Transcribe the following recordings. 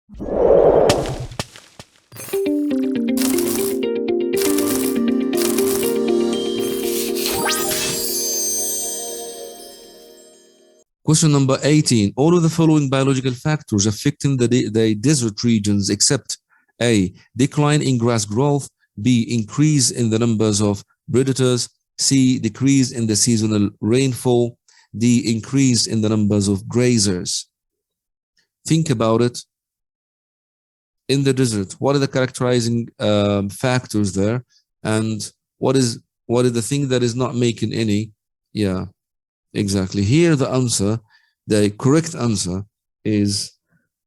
Question number 18. All of the following biological factors affecting the desert regions except A, decline in grass growth, B, increase in the numbers of predators, C, decrease in the seasonal rainfall, D, increase in the numbers of grazers. Think about it. In the desert, what are the characterizing factors there, and what is the thing that is not making any? Yeah, exactly. Here the answer, the correct answer is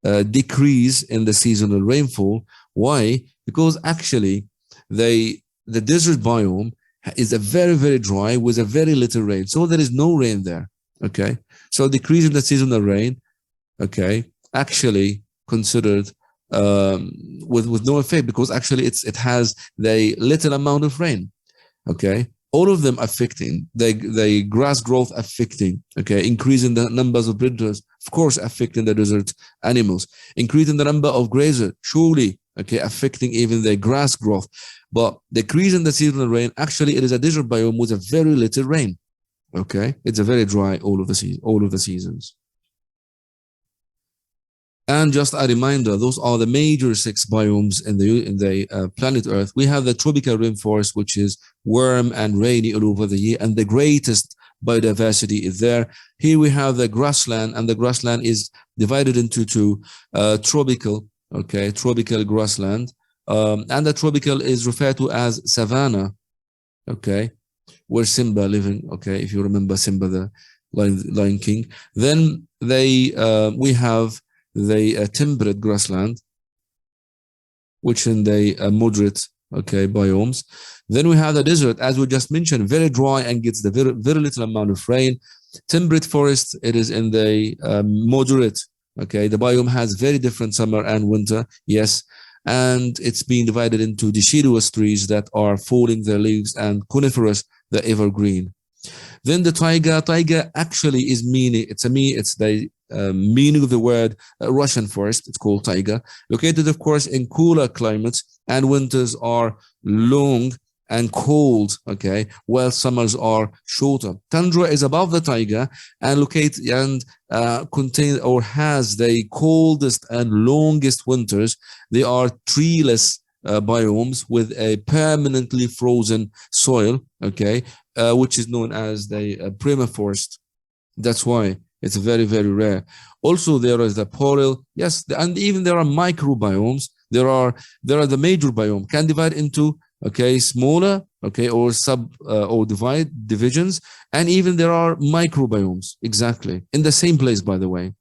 decrease in the seasonal rainfall. Why? Because actually the desert biome is a very, very dry with a very little rain, so there is no rain there. Okay, so decrease in the seasonal rain, okay, actually considered with no effect, because actually it has the little amount of rain. Okay, all of them affecting the grass growth, affecting, okay, increasing the numbers of predators, of course affecting the desert animals, increasing the number of grazers, surely, okay, affecting even the grass growth. But decreasing the seasonal rain, actually it is a desert biome with a very little rain. Okay, it's a very dry all of the seasons. And just a reminder, those are the major 6 biomes in the planet Earth. We have the tropical rainforest, which is warm and rainy all over the year, and the greatest biodiversity is there. Here we have the grassland, and the grassland is divided into 2, tropical, okay, tropical grassland, and the tropical is referred to as savanna, okay, where Simba living, okay, if you remember Simba, the Lion King. Then we have the temperate grassland, which in the moderate, okay, biomes. Then we have the desert, as we just mentioned, very dry and gets the very little amount of rain. Temperate forest, it is in the moderate, okay, the biome has very different summer and winter, yes, and it's being divided into deciduous trees that are falling their leaves, and coniferous, the evergreen. Then the taiga actually is meaning, it's the meaning of the word Russian forest. It's called taiga, located of course in cooler climates, and winters are long and cold, okay, while summers are shorter. Tundra is above the taiga and located and contain or has the coldest and longest winters. They are treeless biomes with a permanently frozen soil, okay, which is known as the permafrost. That's why it's very, very rare. Also, there is the polar, yes, and even there are microbiomes. There are the major biome can divide into, okay, smaller, okay, or or divisions, and even there are microbiomes, exactly, in the same place, by the way.